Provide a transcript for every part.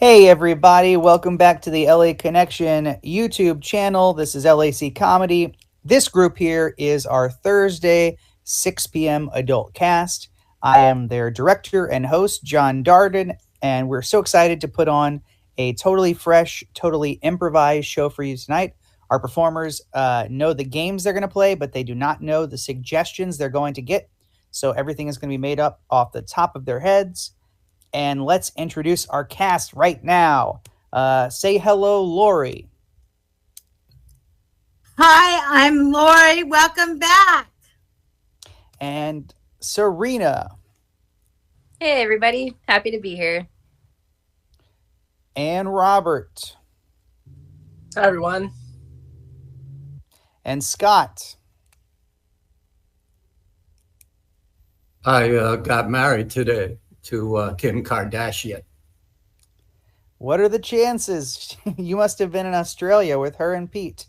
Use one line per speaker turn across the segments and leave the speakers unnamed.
Hey everybody, welcome back to the LA Connection YouTube channel. This is LAC Comedy. This group here is our Thursday 6 p.m. adult cast. I am their director and host, John Darden, and we're so excited to put on a totally fresh, totally improvised show for you tonight. Our performers know the games they're going to play, but they do not know the suggestions they're going to get. So everything is going to be made up off the top of their heads. And let's introduce our cast right now. Say hello, Lori.
Hi, I'm Lori. Welcome back.
And Serena.
Hey, everybody. Happy to be here.
And Robert.
Hi, everyone.
And Scott.
I got married today to Kim Kardashian.
What are the chances? You must have been in Australia with her and Pete.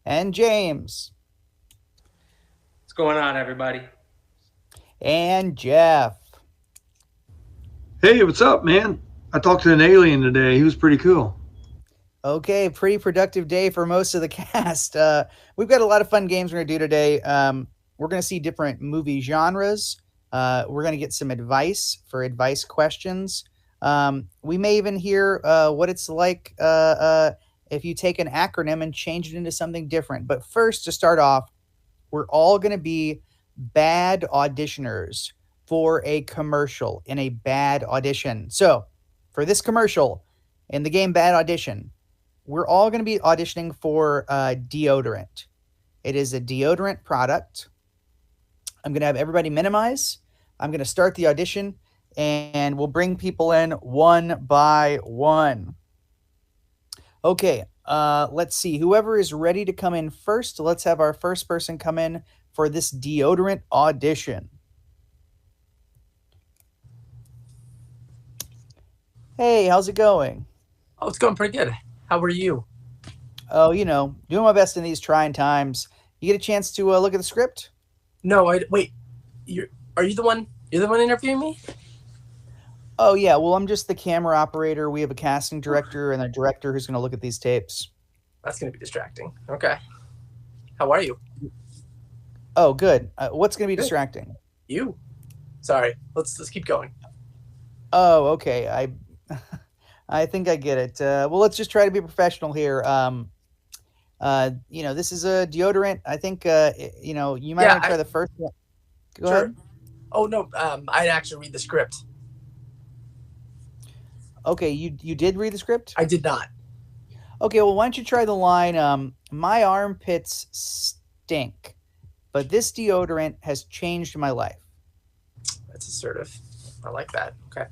And James.
What's going on, everybody?
And Jeff.
Hey, what's up, man? I talked to an alien today. He was pretty cool.
Okay, pretty productive day for most of the cast. We've got a lot of fun games we're going to do today. We're going to see different movie genres. We're going to get some advice for advice questions. We may even hear what it's like if you take an acronym and change it into something different. But first, to start off, we're all going to be bad auditioners for a commercial in a bad audition. So for this commercial in the game Bad Audition, we're all going to be auditioning for deodorant. It is a deodorant product. I'm going to have everybody minimize. I'm going to start the audition, and we'll bring people in one by one. Okay, let's see. Whoever is ready to come in first, let's have our first person come in for this deodorant audition. Hey, how's it going?
Oh, it's going pretty good. How are you?
Oh, you know, doing my best in these trying times. You get a chance to look at the script?
No, wait. Are you the one? You're the one interviewing me?
Oh, yeah. Well, I'm just the camera operator. We have a casting director and a director who's going to look at these tapes.
That's going to be distracting. Okay. How are you?
Oh, good. What's going to be distracting?
You. Sorry. Let's keep going.
Oh, okay. I think I get it. Well, let's just try to be professional here. This is a deodorant. I think, you might want to try the first one. Go ahead.
Oh, no. I'd actually read the script.
Okay, you did read the script?
I did not.
Okay, well, why don't you try the line, my armpits stink, but this deodorant has changed my life.
That's assertive. I like that. Okay.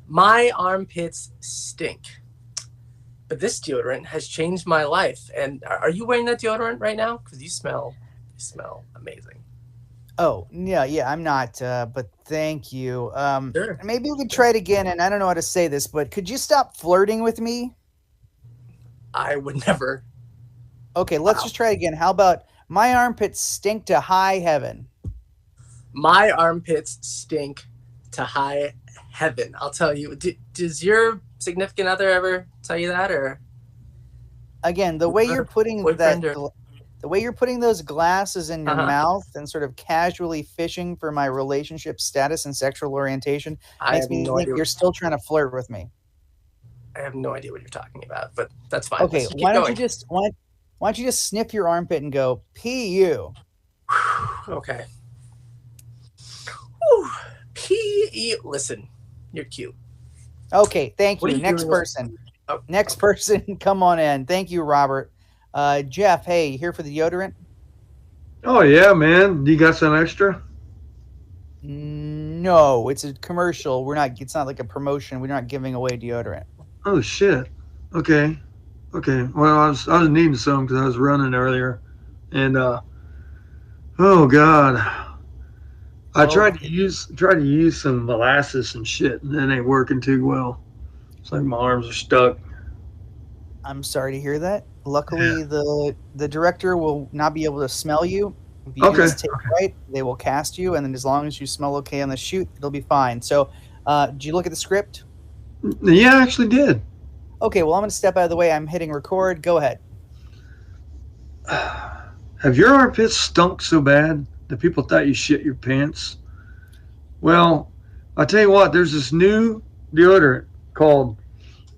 My armpits stink, but this deodorant has changed my life. And are you wearing that deodorant right now? Because you smell amazing.
Oh, yeah, I'm not, but thank you.
Sure.
Maybe we could try it again, and I don't know how to say this, but could you stop flirting with me?
I would never.
Okay, let's just try it again. How about, my armpits stink to high heaven?
My armpits stink to high heaven. I'll tell you. Does your significant other ever tell you that, or?
Again, the way you're putting the way you're putting those glasses in your mouth and sort of casually fishing for my relationship status and sexual orientation makes me think you're still trying to flirt with me.
I have no idea what you're talking about, but that's fine.
Okay, why don't you just sniff your armpit and go, P-U.
Okay. Whew. P-E. Listen, you're cute.
Okay, thank you. Next person. Next person, come on in. Thank you, Robert. Jeff, hey, you here for the deodorant?
Oh, yeah, man. You got some extra?
No, it's a commercial. It's not like a promotion. We're not giving away deodorant.
Oh, shit. Okay. Well, I was needing some because I was running earlier. And, oh, God. I tried to use some molasses and shit, and it ain't working too well. It's like my arms are stuck.
I'm sorry to hear that. Luckily, the director will not be able to smell you. If you do this take right, they will cast you, and then as long as you smell okay on the shoot, it'll be fine. So, did you look at the script?
Yeah, I actually did.
Okay, well, I'm going to step out of the way. I'm hitting record. Go ahead.
Have your armpits stunk so bad that people thought you shit your pants? Well, I tell you what, there's this new deodorant called,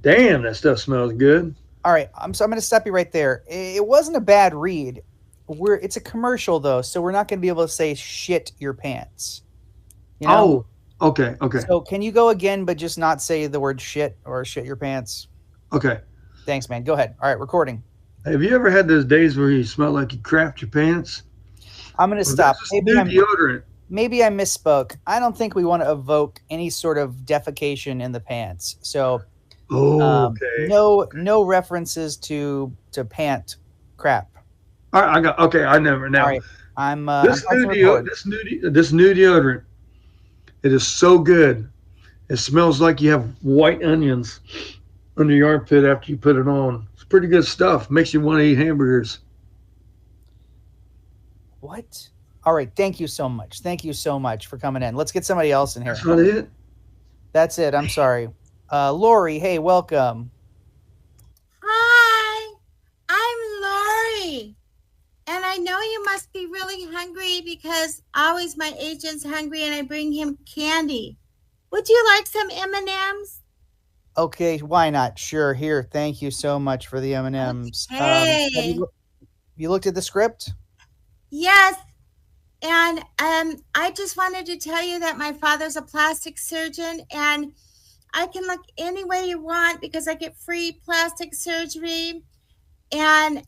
damn, that stuff smells good.
All right, I'm going to stop you right there. It wasn't a bad read. It's a commercial, though, so we're not going to be able to say shit your pants. You know?
Oh, okay.
So can you go again, but just not say the word shit or shit your pants?
Okay.
Thanks, man. Go ahead. All right, recording.
Have you ever had those days where you smell like you crapped your pants?
I'm going to stop.
Deodorant.
Maybe I misspoke. I don't think we want to evoke any sort of defecation in the pants. So,
okay.
No references to pant crap.
All right, I never know.
All right,
this new deodorant. It is so good. It smells like you have white onions under your armpit after you put it on. It's pretty good stuff. Makes you want to eat hamburgers.
What? All right. Thank you so much. Thank you so much for coming in. Let's get somebody else in here.
That's not it.
That's it. I'm sorry. Lori, hey, welcome.
Hi, I'm Lori. And I know you must be really hungry because always my agent's hungry and I bring him candy. Would you like some M&Ms?
Okay, why not? Sure. Here. Thank you so much for the M&Ms.
Hey.
Have you looked at the script?
Yes. And I just wanted to tell you that my father's a plastic surgeon and I can look any way you want because I get free plastic surgery. And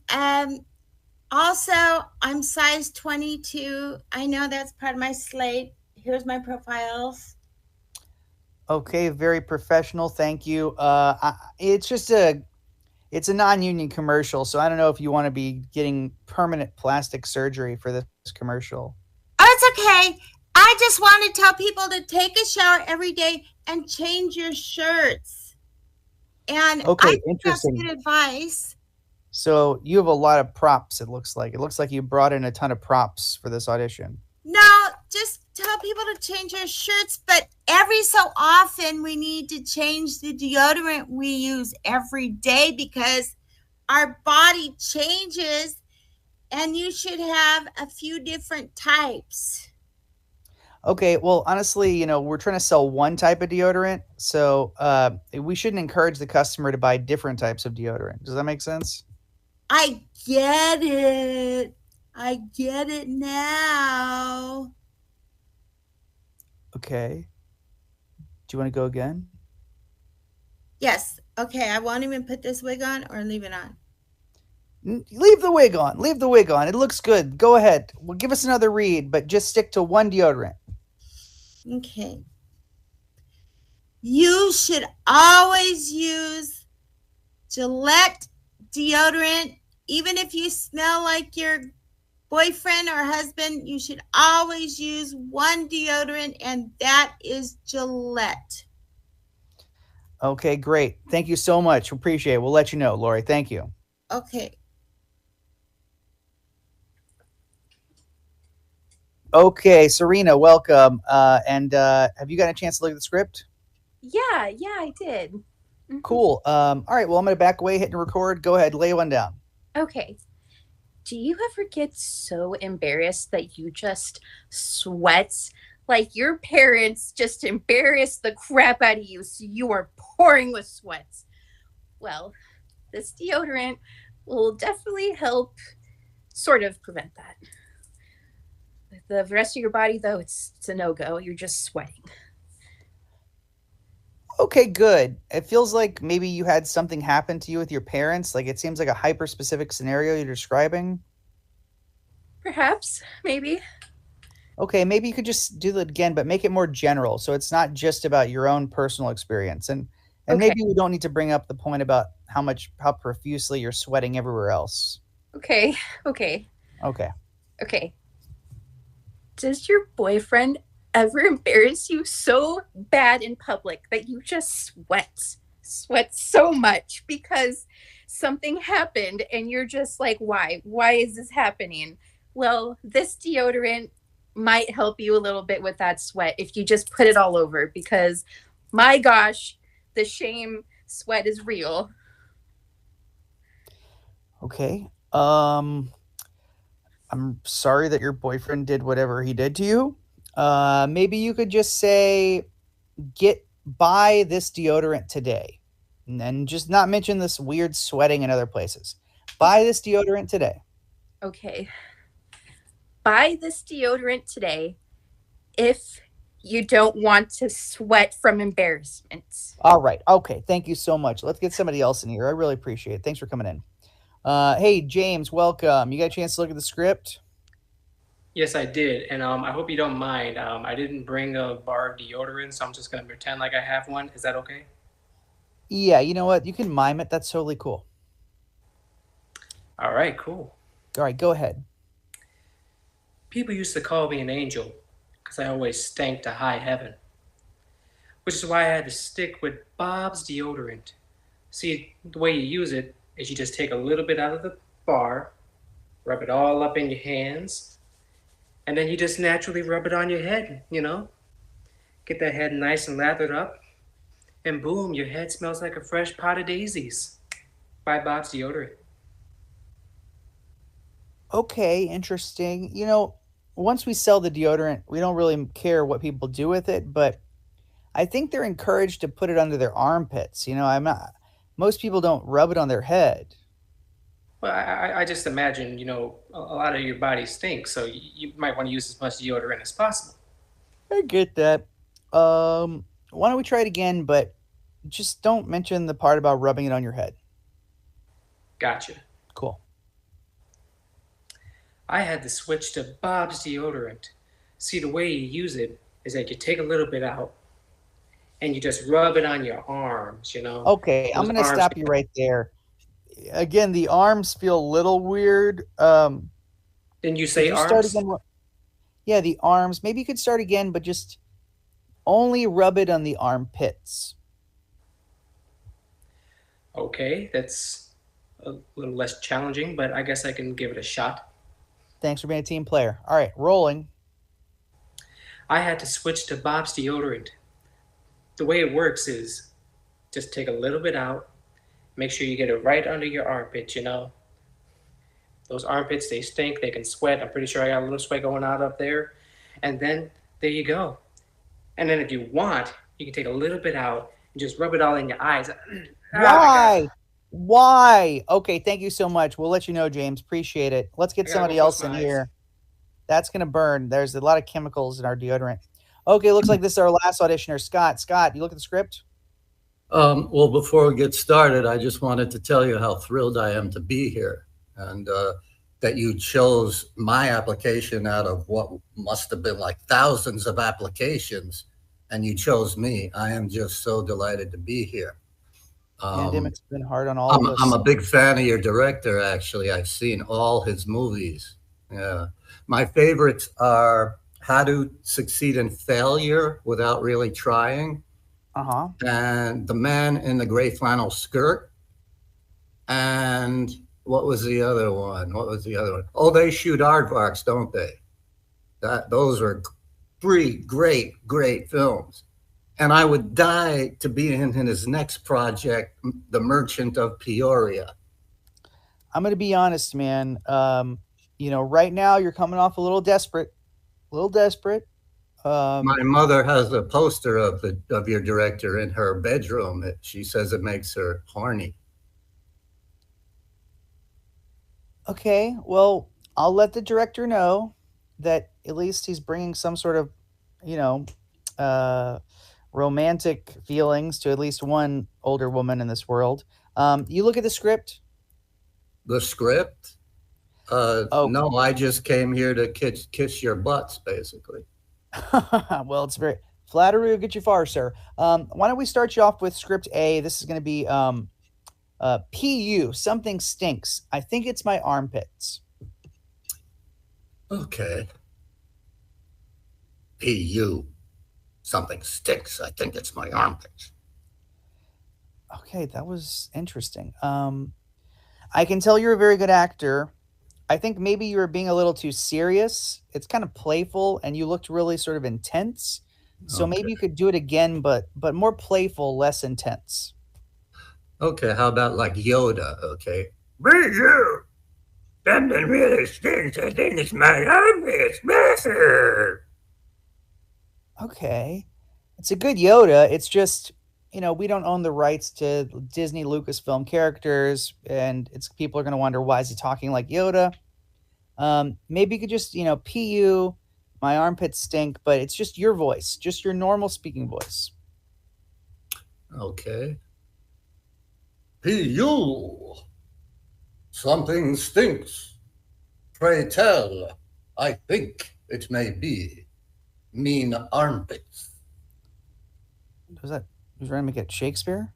also, I'm size 22. I know that's part of my slate. Here's my profiles.
Okay, very professional. Thank you. It's a non-union commercial, so I don't know if you want to be getting permanent plastic surgery for this commercial.
Oh, it's okay. I just want to tell people to take a shower every day and change your shirts. And
okay,
I think
interesting.
that's good advice.
So you have a lot of props, it looks like. It looks like you brought in a ton of props for this audition.
No, just tell people to change their shirts, but every so often we need to change the deodorant we use every day because our body changes and you should have a few different types.
Okay, well, honestly, we're trying to sell one type of deodorant, so we shouldn't encourage the customer to buy different types of deodorant. Does that make sense?
I get it. I get it now.
Okay. Do you want to go again?
Yes. Okay, I won't even put this wig on or leave it on.
Leave the wig on. Leave the wig on. It looks good. Go ahead. Well, give us another read, but just stick to one deodorant.
Okay. You should always use Gillette deodorant. Even if you smell like your boyfriend or husband, you should always use one deodorant, and that is Gillette.
Okay, great. Thank you so much. Appreciate it. We'll let you know, Lori. Thank you.
Okay.
Okay, Serena, welcome. And have you got a chance to look at the script?
Yeah, I did. Mm-hmm.
Cool. All right, well, I'm going to back away, hit and record. Go ahead, lay one down.
Okay. Do you ever get so embarrassed that you just sweat? Like your parents just embarrassed the crap out of you, so you are pouring with sweat. Well, this deodorant will definitely help sort of prevent that. The rest of your body, though, it's a no-go. You're just sweating.
Okay, good. It feels like maybe you had something happen to you with your parents. Like it seems like a hyper-specific scenario you're describing.
Perhaps, maybe.
Okay, maybe you could just do that again, but make it more general. So it's not just about your own personal experience. And
Okay.
maybe we don't need to bring up the point about how profusely you're sweating everywhere else.
Okay. Does your boyfriend ever embarrass you so bad in public that you just sweat so much because something happened and you're just like, why is this happening? Well, this deodorant might help you a little bit with that sweat if you just put it all over, because my gosh, the shame sweat is real.
Okay. I'm sorry that your boyfriend did whatever he did to you. Maybe you could just say, buy this deodorant today. And then just not mention this weird sweating in other places. Buy this deodorant today.
Okay. Buy this deodorant today if you don't want to sweat from embarrassment.
All right. Okay. Thank you so much. Let's get somebody else in here. I really appreciate it. Thanks for coming in. Hey, James, welcome. You got a chance to look at the script?
Yes, I did, and I hope you don't mind. I didn't bring a bar of deodorant, so I'm just gonna pretend like I have one. Is that okay?
Yeah, you know what? You can mime it. That's totally cool.
All right, cool.
All right, go ahead.
People used to call me an angel because I always stank to high heaven, which is why I had to stick with Bob's deodorant. See, the way you use it is you just take a little bit out of the bar, rub it all up in your hands, and then you just naturally rub it on your head, you know? Get that head nice and lathered up, and boom, your head smells like a fresh pot of daisies. Buy Bob's deodorant.
Okay, interesting. You know, once we sell the deodorant, we don't really care what people do with it, but I think they're encouraged to put it under their armpits. You know, most people don't rub it on their head.
Well, I just imagine, a lot of your body stinks, so you might want to use as much deodorant as possible.
I get that. Why don't we try it again, but just don't mention the part about rubbing it on your head.
Gotcha.
Cool.
I had to switch to Bob's deodorant. See, the way you use it is that you take a little bit out and you just rub it on your arms,
Okay, I'm going to stop you right there. Again, the arms feel a little weird.
Didn't you say arms?
Start again? Yeah, the arms. Maybe you could start again, but just only rub it on the armpits.
Okay, that's a little less challenging, but I guess I can give it a shot.
Thanks for being a team player. All right, rolling.
I had to switch to Bob's deodorant. The way it works is just take a little bit out, make sure you get it right under your armpits, Those armpits, they stink, they can sweat. I'm pretty sure I got a little sweat going out up there. And then there you go. And then if you want, you can take a little bit out and just rub it all in your eyes.
Why? Why? Okay, thank you so much. We'll let you know, James. Appreciate it. Let's get somebody else in here. That's going to burn. There's a lot of chemicals in our deodorant. Okay, looks like this is our last auditioner, Scott. Scott, you look at the script?
Well, before we get started, I just wanted to tell you how thrilled I am to be here, and that you chose my application out of what must have been like thousands of applications, and you chose me. I am just so delighted to be here.
Pandemic's been hard on all of us.
I'm a big fan of your director, actually. I've seen all his movies. Yeah. My favorites are How to Succeed in Failure Without Really Trying.
Uh-huh.
And The Man in the Gray Flannel Skirt. And what was the other one? Oh, They Shoot Aardvarks, don't they? Those are three great films. And I would die to be in his next project, The Merchant of Peoria.
I'm going to be honest, man. Right now you're coming off a little desperate.
My mother has a poster of your director in her bedroom. She says it makes her horny.
Okay, well, I'll let the director know that at least he's bringing some sort of, romantic feelings to at least one older woman in this world. You look at the script?
The script? No, I just came here to kiss your butts, basically.
Well, it's very flattery will get you far, sir. Why don't we start you off with script A? This is going to be PU. Something stinks. I think it's my armpits.
Okay. PU. Something stinks. I think it's my armpits.
Okay, that was interesting. I can tell you're a very good actor. I think maybe you were being a little too serious. It's kind of playful, and you looked really sort of intense. So maybe you could do it again, but more playful, less intense.
Okay, how about like Yoda? Okay, Be you. Something really stinks. I think it's my armpits.
Okay. It's a good Yoda. It's just, we don't own the rights to Disney Lucasfilm characters, and people are going to wonder, why is he talking like Yoda? Maybe you could just, PU, my armpits stink, but it's just your voice, just your normal speaking voice.
Okay. P.U. Something stinks. Pray tell, I think it may be mean armpits.
Was that, was trying to make it Shakespeare?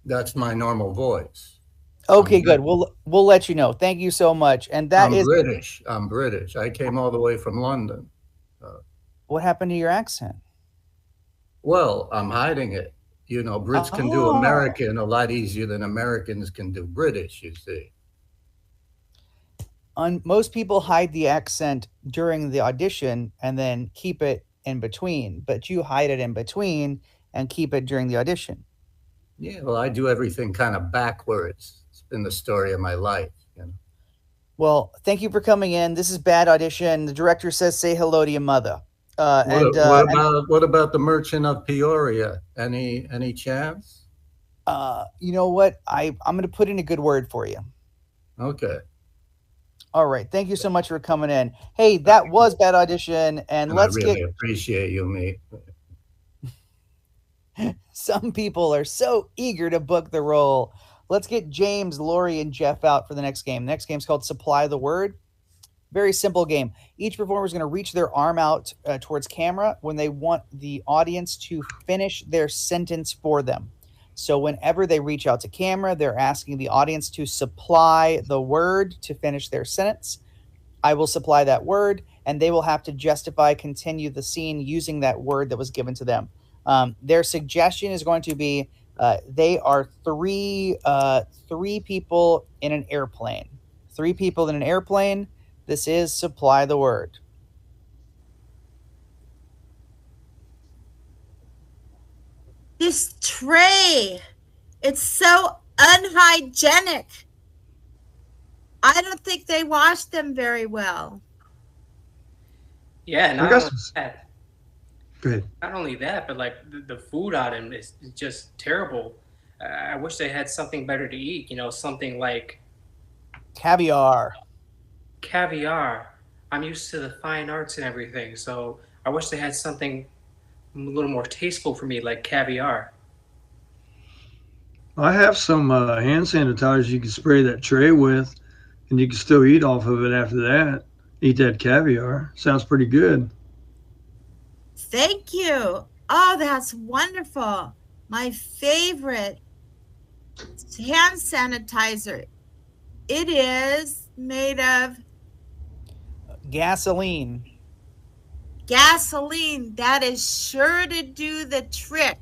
That's my normal voice.
Okay, good. We'll let you know. Thank you so much. And that is
British. I'm British. I came all the way from London.
What happened to your accent?
Well, I'm hiding it. Brits can do American a lot easier than Americans can do British, you see.
Most people hide the accent during the audition and then keep it in between, but you hide it in between and keep it during the audition.
Yeah, well, I do everything kind of backwards. It's been the story of my life,
Well, thank you for coming in. This is Bad Audition. The director says, say hello to your mother.
What about the Merchant of Peoria? Any chance?
You know what? I'm going to put in a good word for you.
Okay.
All right. Thank you so much for coming in. Hey, that was Bad Audition, and let's
I really appreciate you, mate.
Some people are so eager to book the role. Let's get James, Lori, and Jeff out for the next game. The next game is called Supply the Word. Very simple game. Each performer is going to reach their arm out towards camera when they want the audience to finish their sentence for them. So whenever they reach out to camera, they're asking the audience to supply the word to finish their sentence. I will supply that word, and they will have to continue the scene using that word that was given to them. Their suggestion is going to be they are three people in an airplane. 3 people in an airplane. This is Supply the Word.
This tray, it's so unhygienic. I don't think they wash them very well.
Yeah, not only that.
Go ahead.
Not only that, but like the food on them is just terrible. I wish they had something better to eat. Something like
caviar.
Caviar. I'm used to the fine arts and everything, so I wish they had something a little more tasteful for me, like caviar.
I have some hand sanitizer you can spray that tray with, and you can still eat off of it after that. Eat that caviar. Sounds pretty good.
Thank you. Oh, that's wonderful. My favorite hand sanitizer. It is made of
gasoline.
Gasoline. That is sure to do the trick.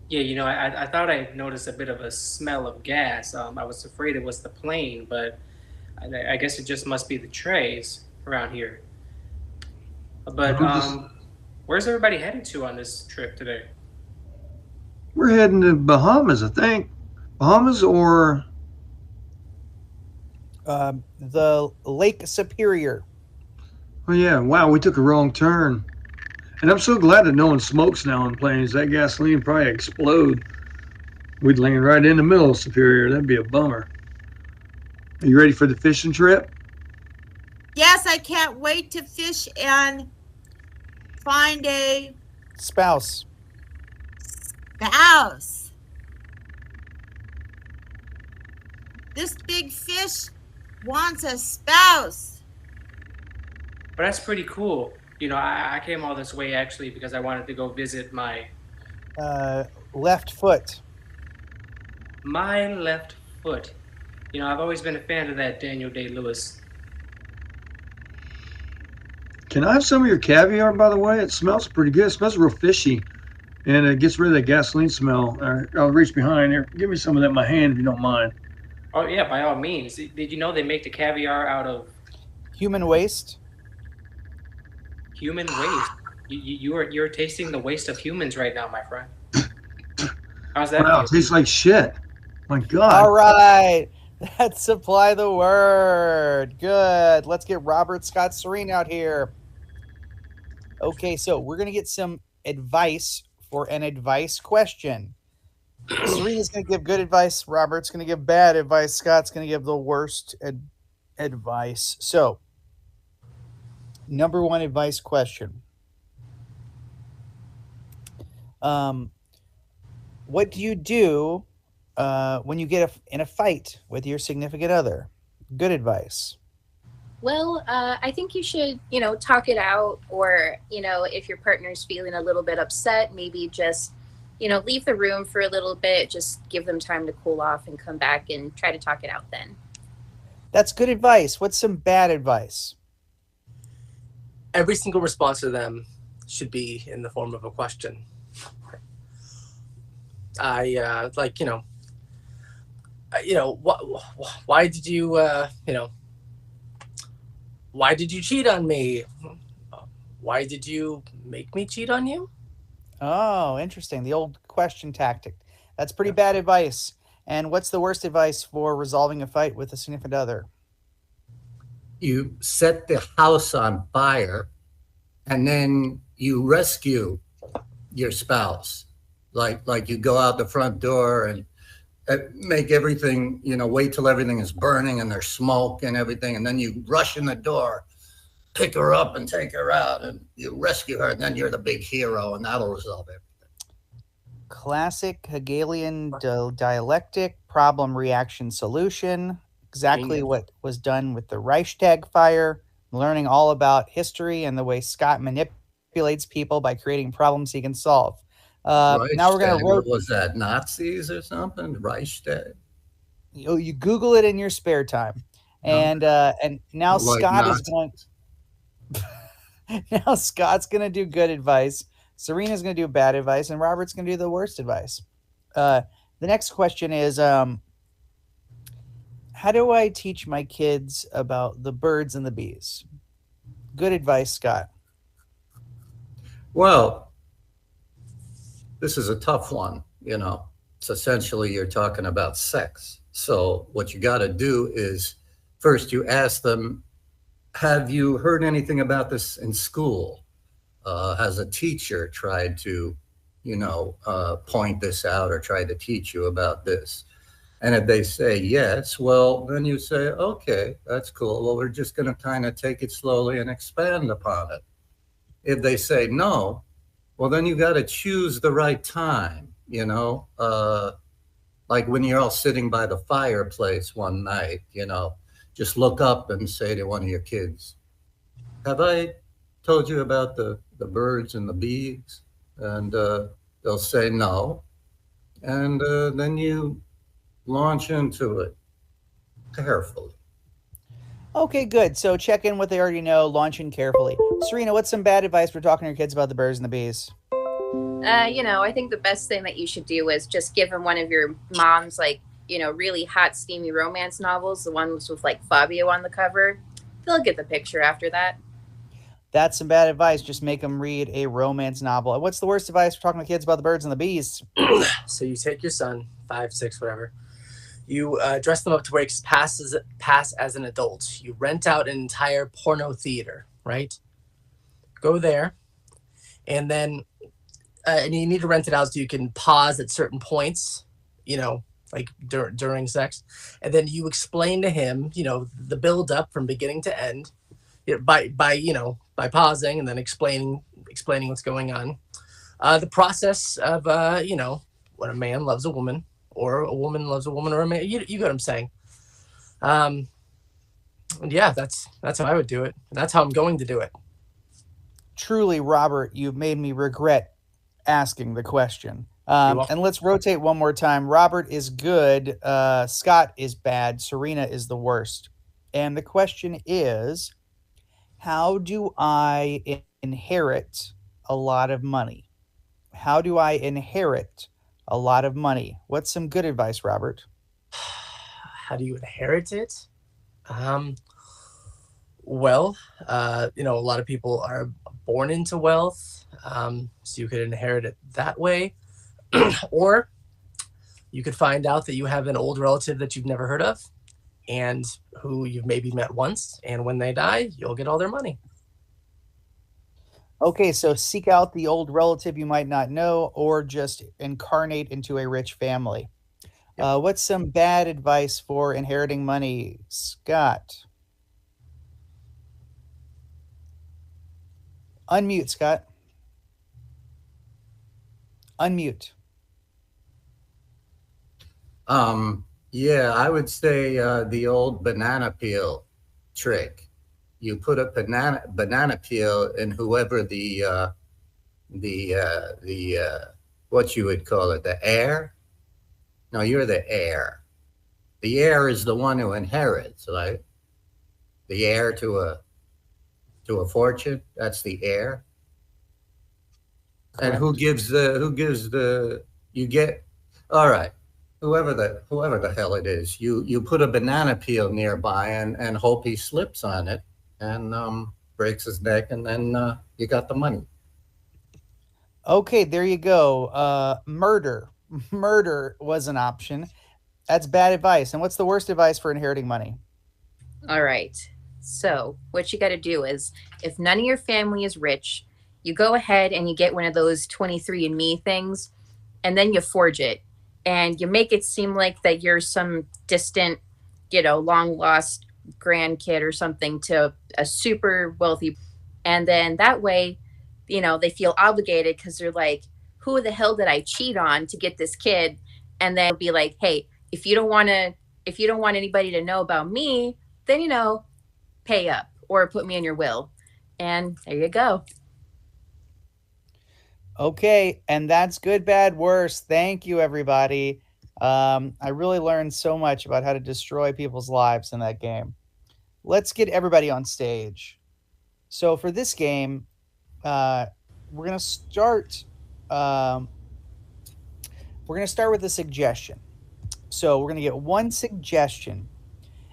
Yeah, I thought I noticed a bit of a smell of gas. I was afraid it was the plane, but I guess it just must be the trays around here. But where's everybody headed to on this trip today?
We're heading to Bahamas, I think. Bahamas or
the Lake Superior.
Oh yeah, wow, we took a wrong turn. And I'm so glad that no one smokes now on planes. That gasoline would probably explode. We'd land right in the middle of Superior. That'd be a bummer. Are you ready for the fishing trip?
Yes, I can't wait to fish and find a
spouse.
This big fish wants a spouse.
But that's pretty cool. I came all this way actually because I wanted to go visit my
left foot.
My left foot. I've always been a fan of that Daniel Day-Lewis.
Can I have some of your caviar, by the way? It smells pretty good. It smells real fishy, and it gets rid of that gasoline smell. I'll reach behind here. Give me some of that in my hand if you don't mind.
Oh, yeah, by all means. Did you know they make the caviar out of
human waste?
Human waste? You're tasting the waste of humans right now, my friend. How's that
Wow, it
feel?
tastes like shit. My God.
All right. That's apply the word. Good. Let's get Robert Scott Serene out here. Okay, so we're going to get some advice for an advice question. Serena's going to give good advice. Robert's going to give bad advice. Scott's going to give the worst advice. So, number one advice question. What do you do when you get in a fight with your significant other? Good advice.
Well, I think you should, talk it out, or, if your partner's feeling a little bit upset, maybe just, leave the room for a little bit, just give them time to cool off and come back and try to talk it out then.
That's good advice. What's some bad advice?
Every single response to them should be in the form of a question. Why did you, why did you cheat on me? Why did you make me cheat on you?
Oh, interesting. The old question tactic. That's pretty bad advice. And what's the worst advice for resolving a fight with a significant other?
You set the house on fire and then you rescue your spouse. Like you go out the front door and make everything, wait till everything is burning and there's smoke and everything. And then you rush in the door, pick her up and take her out, and you rescue her. And then you're the big hero, and that'll resolve everything.
Classic Hegelian dialectic, problem, reaction, solution. Exactly what was done with the Reichstag fire, learning all about history and the way Scott manipulates people by creating problems he can solve. Now we're going to
What was that, Nazis or something? Reichstag?
You Google it in your spare time. And now
Like
Scott
Nazis.
is going. Now Scott's going to do good advice. Serena's going to do bad advice, and Robert's going to do the worst advice. The next question is, how do I teach my kids about the birds and the bees? Good advice, Scott.
Well, this is a tough one, It's essentially you're talking about sex. So what you got to do is first you ask them, have you heard anything about this in school? Has a teacher tried to, point this out or tried to teach you about this? And if they say yes, well, then you say, okay, that's cool. Well, we're just going to kind of take it slowly and expand upon it. If they say no, well, then you got to choose the right time, like when you're all sitting by the fireplace one night, just look up and say to one of your kids, have I told you about the birds and the bees? And they'll say no. And then you launch into it carefully.
Okay, good. So check in what they already know, launch in carefully. Serena, what's some bad advice for talking to your kids about the birds and the bees?
I think the best thing that you should do is just give them one of your mom's, really hot, steamy romance novels, the ones with, Fabio on the cover. They'll get the picture after that.
That's some bad advice. Just make them read a romance novel. What's the worst advice for talking to kids about the birds and the bees?
So you take your son, 5, 6, whatever. You dress them up to where he can pass as an adult. You rent out an entire porno theater, right? Go there, and then and you need to rent it out so you can pause at certain points, during sex, and then you explain to him, the build up from beginning to end, by pausing and then explaining what's going on, the process of when a man loves a woman or a woman loves a woman, or a man, you get what I'm saying. And yeah, that's how I would do it. And that's how I'm going to do it.
Truly, Robert, you've made me regret asking the question. And let's rotate one more time. Robert is good. Scott is bad. Serena is the worst. And the question is, how do I inherit a lot of money? How do I inherit a lot of money? What's some good advice, Robert?
How do you inherit it? Well, a lot of people are born into wealth, so you could inherit it that way. Or you could find out that you have an old relative that you've never heard of and who you've maybe met once. And when they die, you'll get all their money.
Okay, so seek out the old relative you might not know, or just incarnate into a rich family. What's some bad advice for inheriting money, Scott? Unmute, Scott. Unmute.
Yeah, I would say the old banana peel trick. You put a banana peel in whoever the what you would call it, the heir. No, you're the heir. The heir is the one who inherits, right? The heir to a fortune. That's the heir.
Correct.
And who gives the you get, all right, whoever the hell it is, you put a banana peel nearby and hope he slips on it and breaks his neck, and then you got the money.
Okay, there you go. Murder was an option. That's bad advice. And what's the worst advice for inheriting money?
All right. So what you got to do is, if none of your family is rich, you go ahead and you get one of those 23andMe things, and then you forge it, and you make it seem like that you're some distant, long lost grandkid or something to a super wealthy. And then that way, they feel obligated because they're like, who the hell did I cheat on to get this kid? And then be like, hey, if you don't want anybody to know about me, then, pay up or put me in your will. And there you go.
Okay, and that's good, bad, worse. Thank you, everybody. I really learned so much about how to destroy people's lives in that game. Let's get everybody on stage. So for this game, we're gonna start. We're gonna start with a suggestion. So we're gonna get one suggestion,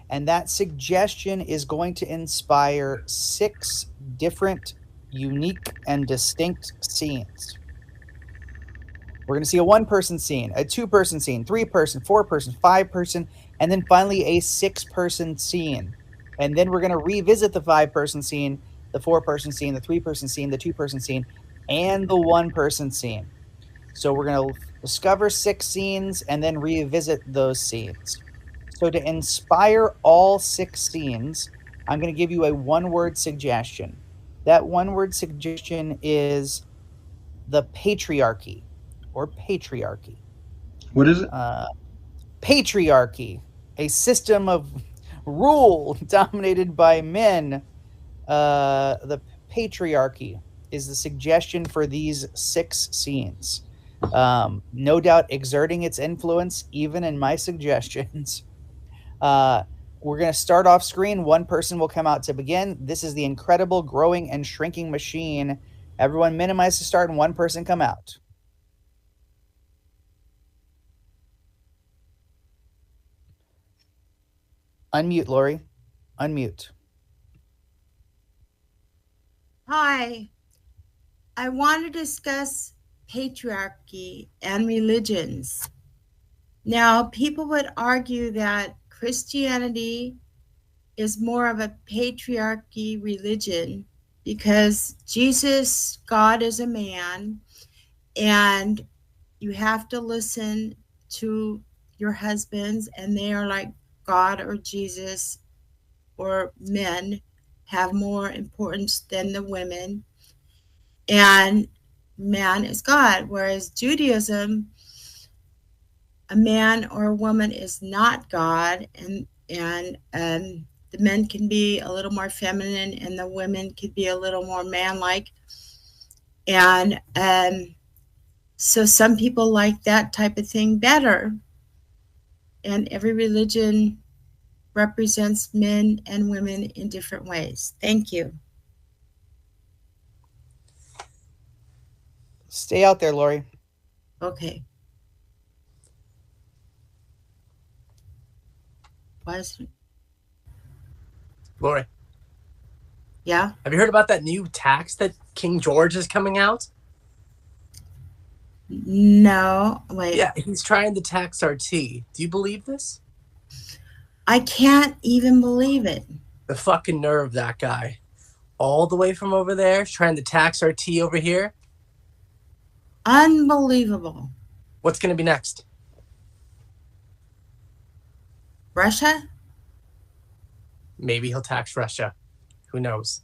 and that suggestion is going to inspire 6 different, unique, and distinct scenes. We're going to see a 1-person scene, a 2-person scene, 3-person, 4-person, 5-person, and then finally a 6-person scene. And then we're going to revisit the 5-person scene, the 4-person scene, the 3-person scene, the 2-person scene, and the 1-person scene. So we're going to discover 6 scenes and then revisit those scenes. So to inspire all 6 scenes, I'm going to give you a 1-word suggestion. That 1-word suggestion is the patriarchy, or patriarchy.
What is it?
Patriarchy, a system of rule dominated by men. The patriarchy is the suggestion for these 6 scenes. No doubt exerting its influence even in my suggestions. We're going to start off screen. 1 person will come out to begin. This is the incredible growing and shrinking machine. Everyone minimize to start and 1 person come out. Unmute, Lori. Unmute.
Hi. I want to discuss patriarchy and religions. Now, people would argue that Christianity is more of a patriarchy religion because Jesus, God, is a man, and you have to listen to your husbands, and they are like God or Jesus or men, have more importance than the women, and man is God. Whereas Judaism, a man or a woman is not God, and the men can be a little more feminine and the women could be a little more man-like. And so some people like that type of thing better. And every religion represents men and women in different ways. Thank you.
Stay out there, Lori.
Okay. Was
Lori,
yeah?
have you heard about that new tax that King George is coming out?
No, wait.
Yeah, he's trying to tax our tea. Do you believe this?
I can't even believe it.
The fucking nerve of that guy. All the way from over there, trying to tax our tea over here.
Unbelievable.
What's going to be next?
Russia?
Maybe he'll tax Russia. Who knows?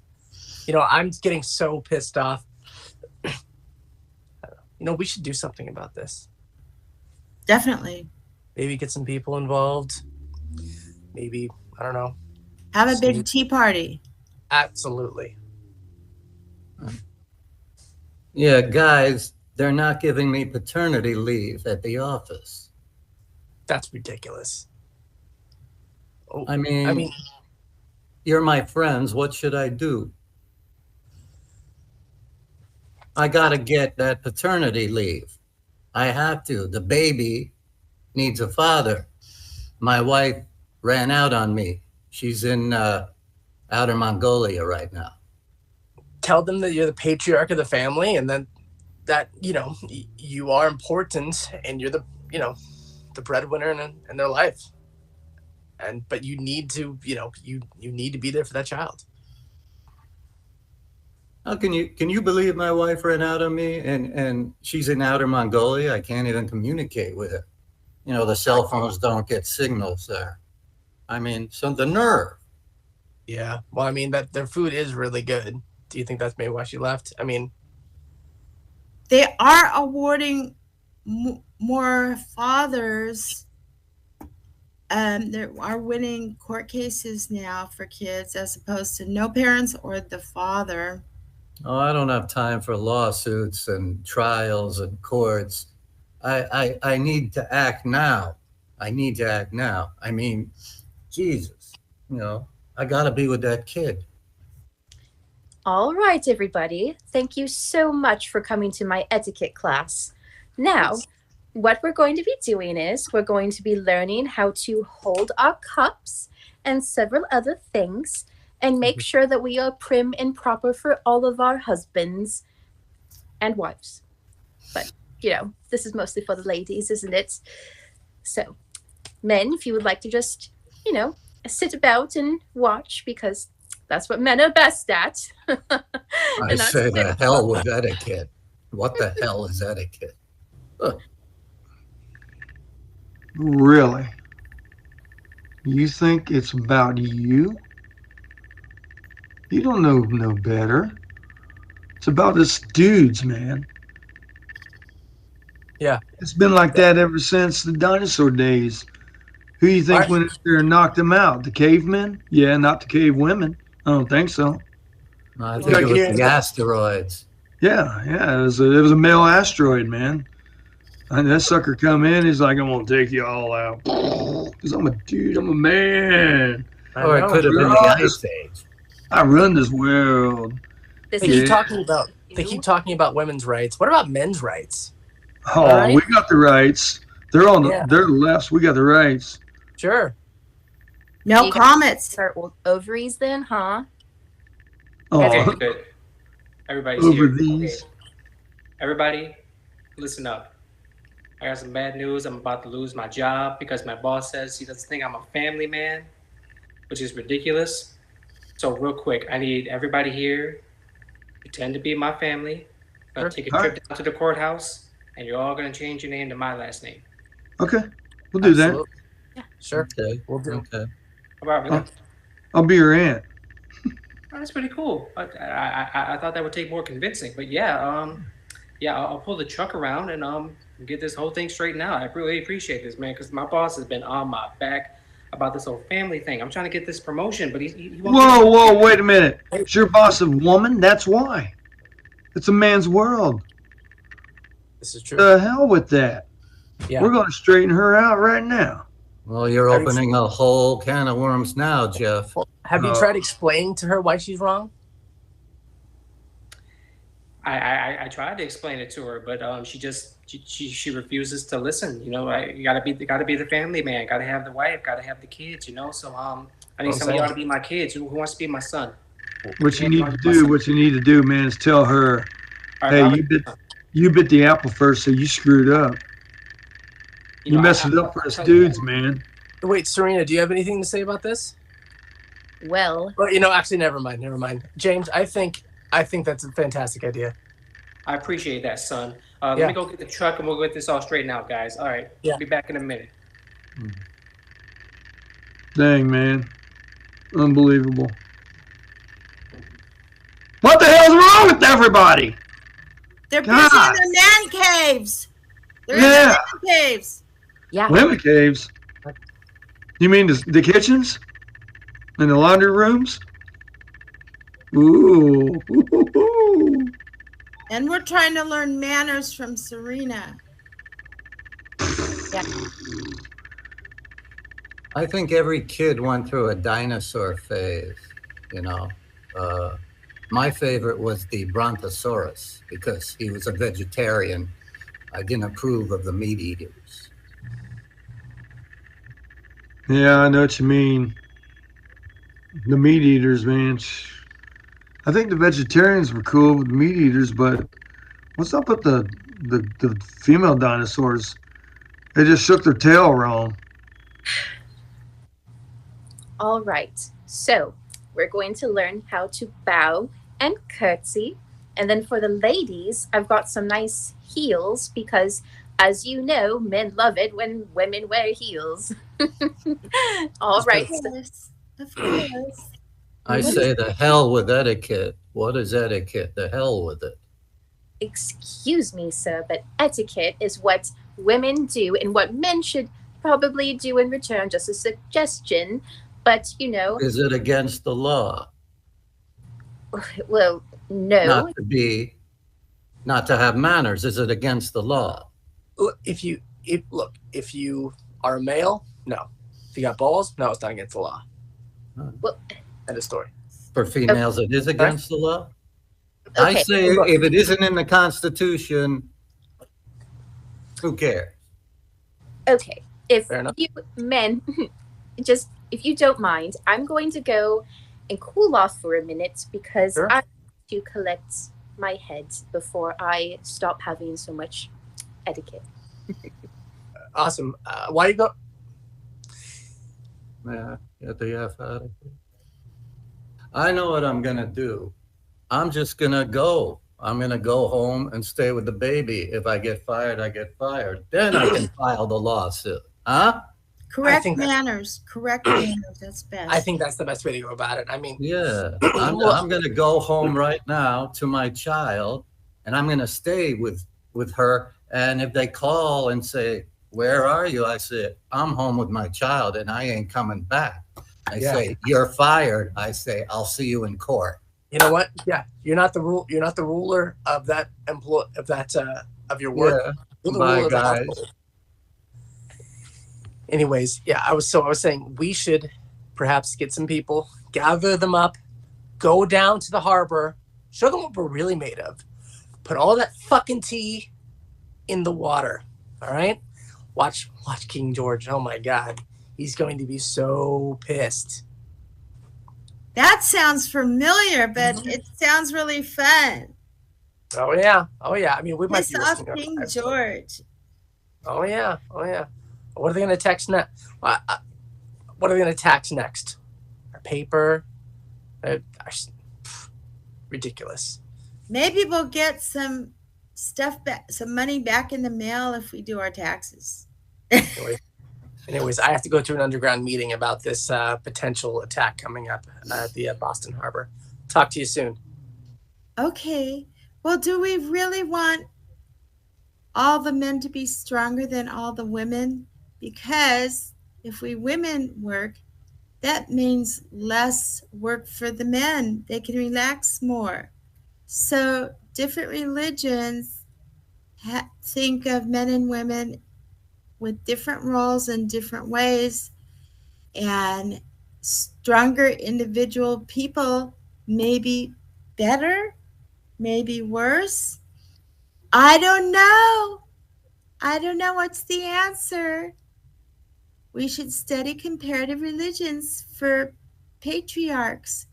You know, I'm getting so pissed off. You know, we should do something about this.
Definitely.
Maybe get some people involved. Maybe, I don't know.
Have a big tea party.
Absolutely.
Yeah, guys, they're not giving me paternity leave at the office.
That's ridiculous. Oh,
I mean, you're my friends. What should I do? I got to get that paternity leave. I have to. The baby needs a father. My wife ran out on me. She's in outer Mongolia right now.
tell them that you're the patriarch of the family, and then that, you know, you are important and you're the, you know, the breadwinner in their life. But you need to, you know, you need to be there for that child.
How can you believe my wife ran out on me and she's in outer Mongolia? I can't even communicate with her. You know, the cell phones don't get signals there. I mean, so the nerve.
Yeah. Well, I mean, that their food is really good. Do you think that's maybe why she left? I mean,
they are awarding more fathers. They are winning court cases now for kids as opposed to no parents or the father.
Oh, I don't have time for lawsuits and trials and courts. I need to act now. I need to act now. I mean, Jesus, you know, I got to be with that kid.
All right, everybody. Thank you so much for coming to my etiquette class. Now, what we're going to be doing is we're going to be learning how to hold our cups and several other things and make sure that we are prim and proper for all of our husbands and wives. But, you know, this is mostly for the ladies, isn't it? So, men, if you would like to just, you know, sit about and watch, because that's what men are best at.
I say the hell with etiquette. What the hell is etiquette? Ugh.
Really? You think it's about you? You don't know no better. It's about us dudes, man.
Yeah.
It's been like that ever since the dinosaur days. Who you think went in there and knocked them out? The cavemen? Yeah, not the cave women. I don't think so.
I think it was the asteroids.
Yeah, it was a male asteroid, man. And that sucker come in, he's like, I'm gonna take you all out. Because I'm a dude, I'm a man.
Or it could have been the Ice Age.
I run this world.
They keep talking about women's rights. What about men's rights?
Oh, right? We got the rights. They're on they're the lefts. We got the rights.
Sure.
No comments.
Start with ovaries then, huh?
Oh.
Okay, good. Everybody's
over
here.
these.
Okay. Everybody, listen up. I got some bad news. I'm about to lose my job because my boss says he doesn't think I'm a family man, which is ridiculous. So real quick, I need everybody here pretend to be my family. I'm gonna take a trip down to the courthouse, and you're all gonna change your name to my last name.
Okay, we'll do that.
Yeah, sure.
Okay,
we'll do.
Okay.
I'll be your aunt.
Oh, that's pretty cool. I thought that would take more convincing, but yeah, I'll pull the truck around and get this whole thing straightened out. I really appreciate this, man, because my boss has been on my back about this whole family thing. I'm trying to get this promotion, but he won't.
Whoa, wait a minute. It's your boss a woman? That's why. It's a man's world.
This is true.
The hell with that.
Yeah.
We're going to straighten her out right now.
Well, you're opening a whole can of worms now, Jeff.
Well, have you tried explaining to her why she's wrong?
I tried to explain it to her, but she refuses to listen. You know, you gotta be the family man. Gotta have the wife. Gotta have the kids. You know, so I need somebody ought to be my kids. Who wants to be my son?
What you need to do, man, is tell her, hey, You bit the apple first, so you screwed up. You messed it up for us dudes, man.
Wait, Serena, do you have anything to say about this?
Well,
actually, never mind. James, I think that's a fantastic idea.
I appreciate that, son. Let me go get the truck and we'll get this all straightened out, guys. All right.
Yeah.
I'll be back in a minute.
Dang, man. Unbelievable. What the hell's wrong with everybody?
They're busy in the man caves. They're in the man caves.
yeah.
Women caves? You mean the kitchens? And the laundry rooms? Ooh.
And we're trying to learn manners from Serena.
Yeah.
I think every kid went through a dinosaur phase, My favorite was the Brontosaurus because he was a vegetarian. I didn't approve of the meat eaters.
Yeah, I know what you mean. The meat eaters, man. I think the vegetarians were cool with the meat eaters, but what's up with the female dinosaurs? They just shook their tail wrong.
All right. So we're going to learn how to bow and curtsy. And then for the ladies, I've got some nice heels because, as you know, men love it when women wear heels. All right.
Yes, of course.
I say the hell with etiquette. What is etiquette? The hell with it.
Excuse me, sir, but etiquette is what women do and what men should probably do in return, just a suggestion. But,
Is it against the law?
Well, no.
Not to have manners. Is it against the law?
If you are a male, no. If you got balls, no, it's not against the law.
Well,
end of story.
For females, it is against the law?
Okay.
I say if it isn't in the Constitution, who cares?
Okay. If
Fair enough.
you men, if you don't mind, I'm going to go and cool off for a minute because
Sure.
I need to collect my head before I stop having so much etiquette.
Awesome. Why you go?
Yeah, get the F out of here. I know what I'm going to do. I'm just going to go. I'm going to go home and stay with the baby. If I get fired, I get fired. Then I can file the lawsuit. Huh?
Correct manners. Correct manners. That's best.
I think that's the best way to go about it. I mean,
Yeah. I'm going to go home right now to my child, and I'm going to stay with her. And if they call and say, "Where are you?" I say, "I'm home with my child, and I ain't coming back." I say, "You're fired." I say, "I'll see you in court."
You know what? Yeah, you're not the ruler of that of your work.
Yeah.
You're the
Bye,
ruler of the
guys.
household. Anyways, yeah, I was saying we should perhaps get some people, gather them up, go down to the harbor, show them what we're really made of, put all that fucking tea in the water. All right, watch King George. Oh my God, he's going to be so pissed.
That sounds familiar, but it sounds really fun.
Oh yeah. I mean, we might
Piss
be
off
listening.
King George.
Oh yeah. What are they going to text next? What are they going to tax next? Our paper? Ridiculous.
Maybe we'll get some stuff back, some money back in the mail if we do our taxes.
Anyways, I have to go to an underground meeting about this potential attack coming up at the Boston Harbor. Talk to you soon.
Okay. Well, do we really want all the men to be stronger than all the women? Because if we women work, that means less work for the men. They can relax more. So different religions think of men and women with different roles in different ways, and stronger individual people may be better, maybe worse. I don't know what's the answer. We should study comparative religions for patriarchs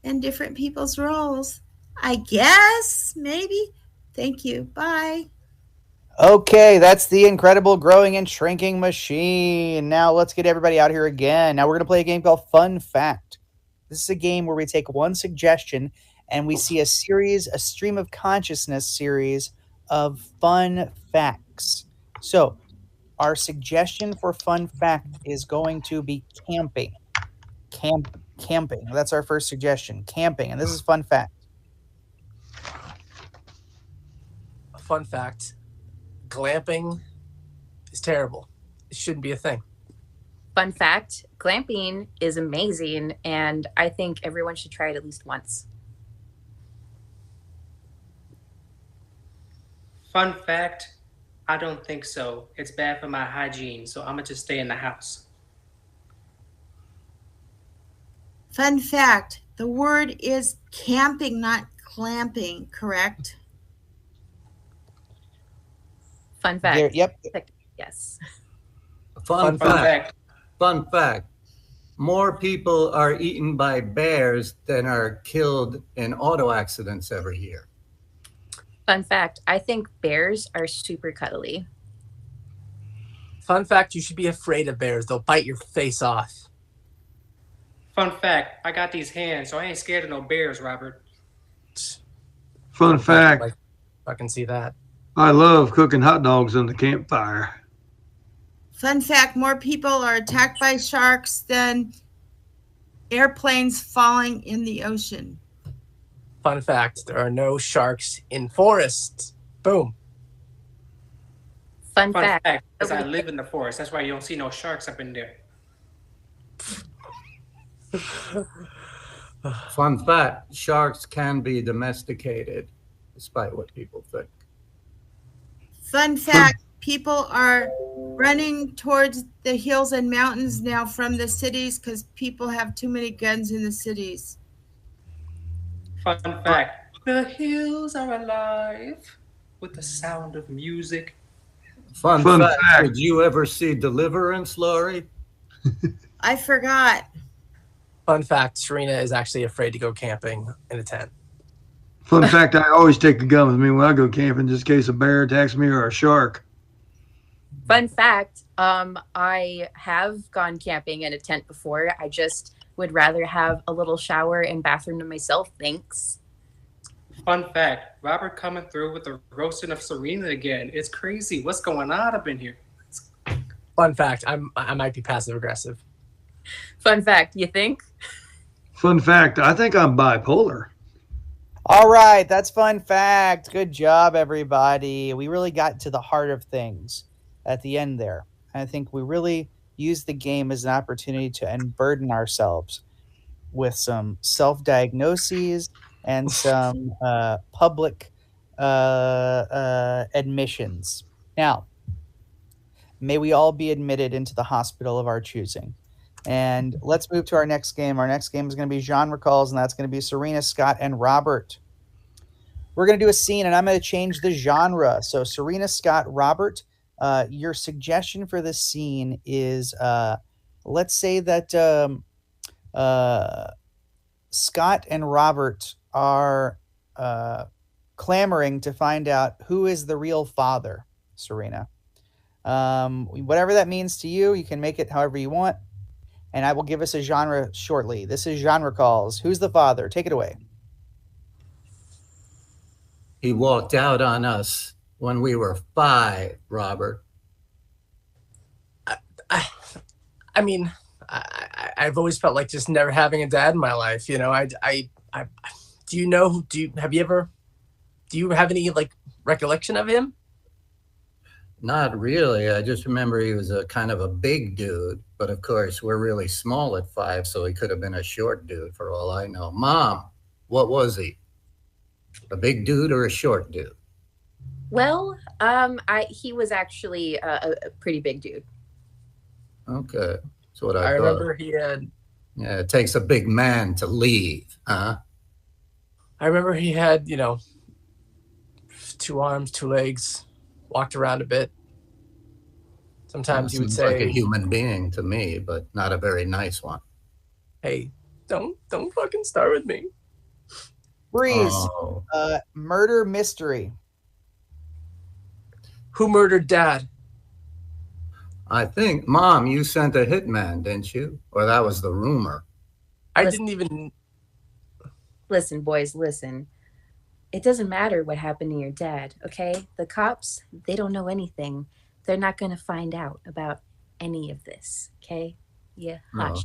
and different people's roles. I guess, maybe. Thank you. Bye.
Okay, that's the incredible growing and shrinking machine. Now let's get everybody out here again. Now we're going to play a game called Fun Fact. This is a game where we take one suggestion and we see a stream of consciousness series of fun facts. So, our suggestion for fun fact is going to be camping. Camping. That's our first suggestion. Camping. And this is fun fact.
A fun fact. Glamping is terrible. It shouldn't be a thing.
Fun fact, glamping is amazing, and I think everyone should try it at least once.
Fun fact, I don't think so. It's bad for my hygiene, so I'm going to just stay in the house.
Fun fact, the word is camping, not clamping, correct?
Fun fact.
Yep.
Yes.
Fun fact. Fun fact. More people are eaten by bears than are killed in auto accidents every year.
Fun fact, I think bears are super cuddly.
Fun fact, you should be afraid of bears. They'll bite your face off.
Fun fact, I got these hands, so I ain't scared of no bears, Robert.
Fun fact,
Like, I can see that.
I love cooking hot dogs on the campfire.
Fun fact, more people are attacked by sharks than airplanes falling in the ocean.
Fun fact, there are no sharks in forests. Boom.
Fun
Fun
fact.
fact, because I live in the forest. That's why you don't see no sharks up in there.
Fun fact, sharks can be domesticated, despite what people think.
Fun fact, people are running towards the hills and mountains now from the cities because people have too many guns in the cities.
Fun fact, the hills are alive with the sound of music.
Fun
fact.
Did you ever see Deliverance, Laurie?
I forgot.
Fun fact, Serena is actually afraid to go camping in a tent.
Fun fact, I always take a gun with me when I go camping just in case a bear attacks me or a shark.
Fun fact, I have gone camping in a tent before. I just would rather have a little shower and bathroom to myself, thanks.
Fun fact, Robert coming through with the roasting of Serena again. It's crazy. What's going on up in here?
Fun fact, I might be passive aggressive.
Fun fact, you think?
Fun fact, I think I'm bipolar.
All right, that's fun fact. Good job, everybody. We really got to the heart of things at the end there. I think we really used the game as an opportunity to unburden ourselves with some self-diagnoses and some public admissions. Now, may we all be admitted into the hospital of our choosing. And let's move to our next game. Our next game is going to be genre calls, and that's going to be Serena, Scott, and Robert. We're going to do a scene, and I'm going to change the genre. So Serena, Scott, Robert, your suggestion for this scene is, let's say that Scott and Robert are clamoring to find out who is the real father, Serena. Whatever that means to you, you can make it however you want. And I will give us a genre shortly. This is Genre Calls. Who's the father? Take it away.
He walked out on us when we were 5, Robert.
I mean, I've always felt like just never having a dad in my life. You know, do you have any like recollection of him?
Not really. I just remember he was a kind of a big dude. But of course, we're really small at 5, so he could have been a short dude for all I know. Mom, what was he? A big dude or a short dude?
Well, he was actually a pretty big dude.
Okay. That's what I
I
thought.
remember he had.
Yeah, it takes a big man to leave, huh?
I remember he had, 2 arms, 2 legs, walked around a bit. Sometimes he would
Seems
say,
like a human being to me, but not a very nice one.
"Hey, don't fucking start with me."
Breeze,
Oh,
murder mystery.
Who murdered Dad?
I think, Mom, you sent a hitman, didn't you? Or that was the rumor.
I
Listen.
didn't even...
Listen, boys, listen. It doesn't matter what happened to your dad, okay? The cops, they don't know anything. They're not going to find out about any of this, okay? Yeah,
No.
hush.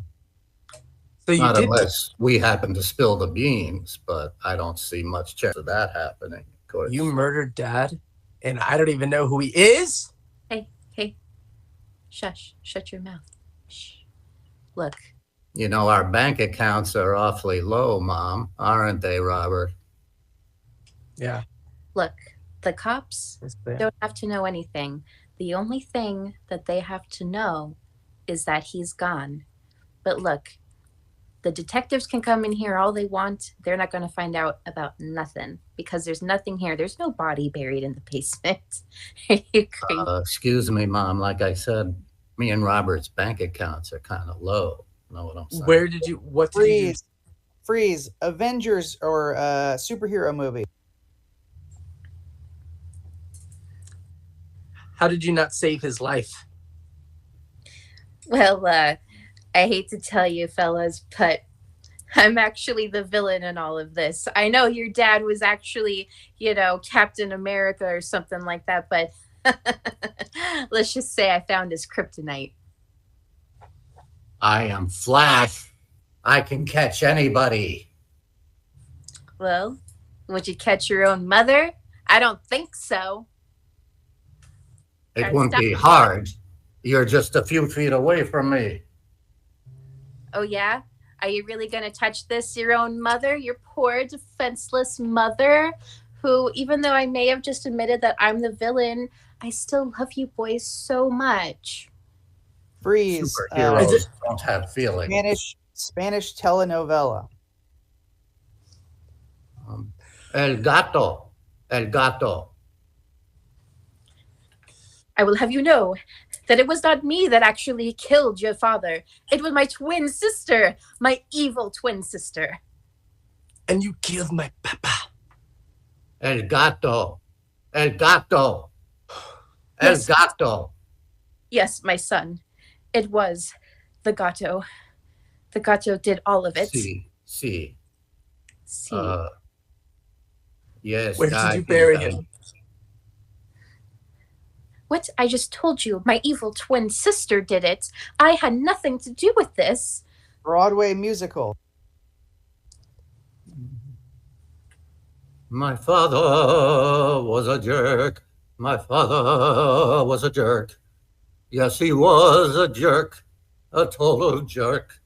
So you
Not
did...
unless we happen to spill the beans, but I don't see much chance of that happening. Of course.
You murdered Dad, and I don't even know who he is?
Hey. Shush. Shut your mouth. Shh. Look,
You know, our bank accounts are awfully low, Mom, aren't they, Robert?
Yeah.
the cops don't have to know anything. The only thing that they have to know is that he's gone. But look, the detectives can come in here all they want. They're not going to find out about nothing because there's nothing here. There's no body buried in the basement. Are you crazy?
Excuse me, Mom. Like I said, me and Robert's bank accounts are kind of low. Know what I'm saying?
What did you...
Freeze. Avengers or superhero movie.
How did you not save his life?
Well, I hate to tell you, fellas, but I'm actually the villain in all of this. I know your dad was actually, Captain America or something like that, but let's just say I found his kryptonite.
I am Flash. I can catch anybody.
Well, would you catch your own mother? I don't think so.
It wouldn't be hard. You're just a few feet away from me.
Oh, yeah? Are you really going to touch this, your own mother? Your poor, defenseless mother, who, even though I may have just admitted that I'm the villain, I still love you boys so much.
Freeze.
Superheroes don't have feelings.
Spanish telenovela.
El Gato. El Gato.
I will have you know that it was not me that actually killed your father. It was my twin sister, my evil twin sister.
And you killed my papa.
El Gato. El Gato. El
Yes.
Gato.
Yes, my son. It was the Gato. The Gato did all of it.
See.
See.
Yes.
Where did you bury him?
What? I just told you. My evil twin sister did it. I had nothing to do with this.
Broadway musical.
My father was a jerk. My father was a jerk. Yes, he was a jerk. A total jerk.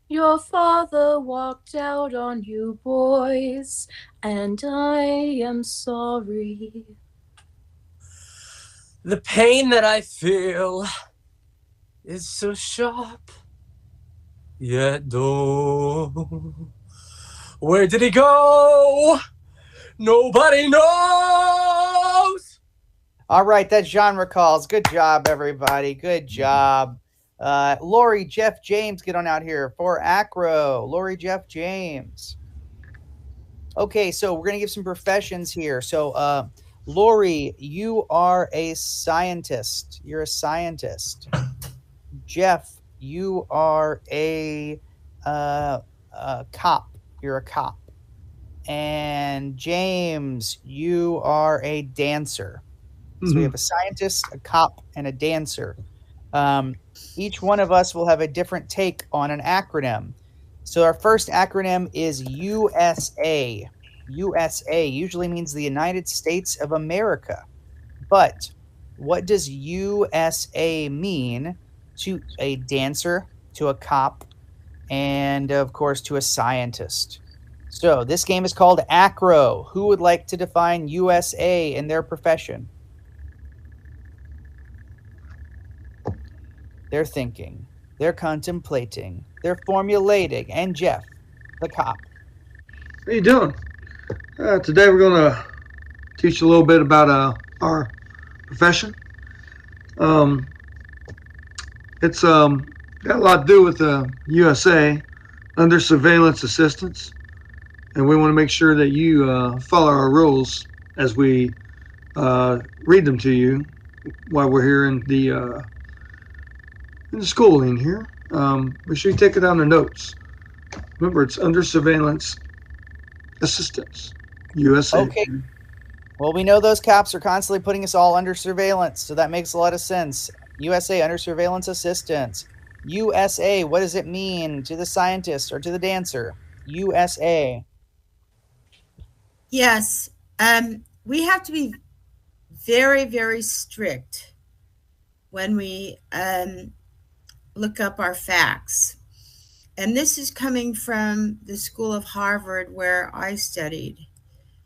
Your father walked out on you boys, and I am sorry.
The pain that I feel is so sharp. Yet though, where did he go? Nobody knows.
All right, that's genre calls. Good job, everybody. Good job. Lori, Jeff, James, get on out here for Acro. Lori, Jeff, James. Okay, so we're going to give some professions here. So, Lori, you are a scientist. You're a scientist. Jeff, you are a cop. You're a cop. And James, you are a dancer. So we have a scientist, a cop, and a dancer. Each one of us will have a different take on an acronym. So our first acronym is USA. USA usually means the United States of America. But what does USA mean to a dancer, to a cop, and of course to a scientist? So this game is called Acro. Who would like to define USA in their profession? They're thinking, they're contemplating, they're formulating. And Jeff, the cop.
How you doing? Today we're going to teach you a little bit about our profession. It's got a lot to do with USA, under surveillance assistance, and we want to make sure that you follow our rules as we read them to you while we're here in the schooling here. Make sure you take it down the notes. Remember, it's under surveillance assistance, USA.
Okay. Well, we know those cops are constantly putting us all under surveillance, so that makes a lot of sense. USA, under surveillance assistance. USA, what does it mean to the scientist or to the dancer? USA.
Yes. We have to be very, very strict when we look up our facts. And this is coming from the School of Harvard where I studied.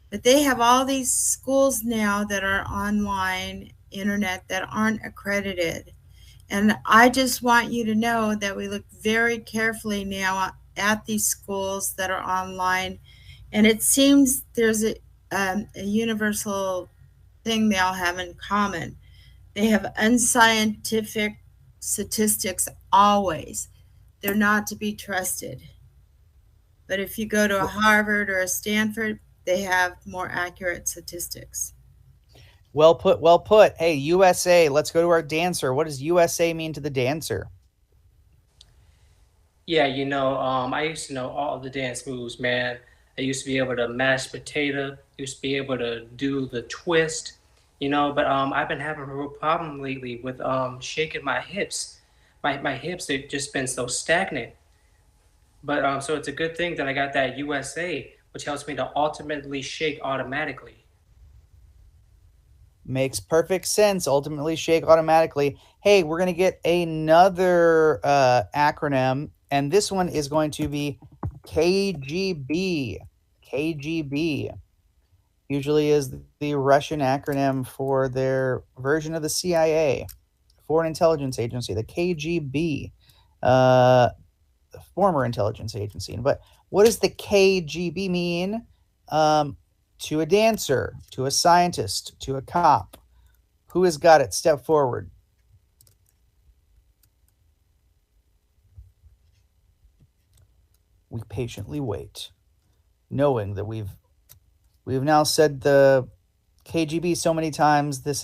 But they have all these schools now that are online, internet, that aren't accredited. And I just want you to know that we look very carefully now at these schools that are online. And it seems there's a universal thing they all have in common. They have unscientific statistics always. They're not to be trusted. But if you go to a Harvard or a Stanford, they have more accurate statistics.
Well put, well put. Hey, USA, let's go to our dancer. What does USA mean to the dancer?
Yeah, I used to know all the dance moves, man. I used to be able to mash potato, used to be able to do the twist, but I've been having a real problem lately with shaking my hips. My hips, they've just been so stagnant. But so it's a good thing that I got that USA, which helps me to ultimately shake automatically.
Makes perfect sense. Ultimately shake automatically. Hey, we're going to get another acronym, and this one is going to be KGB. KGB usually is the Russian acronym for their version of the CIA, Foreign Intelligence Agency, the KGB, the former intelligence agency. But what does the KGB mean to a dancer, to a scientist, to a cop? Who has got it? Step forward. We patiently wait, knowing that we've now said the KGB so many times. This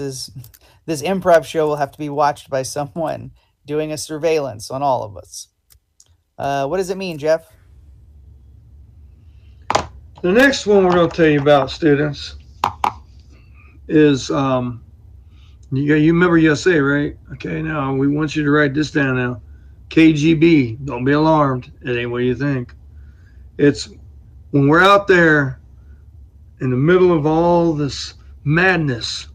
improv show will have to be watched by someone doing a surveillance on all of us. What does it mean, Jeff?
The next one we're going to tell you about, students, is you remember USA, right? Okay, now we want you to write this down now. KGB. Don't be alarmed. It ain't what you think. It's when we're out there in the middle of all this madness,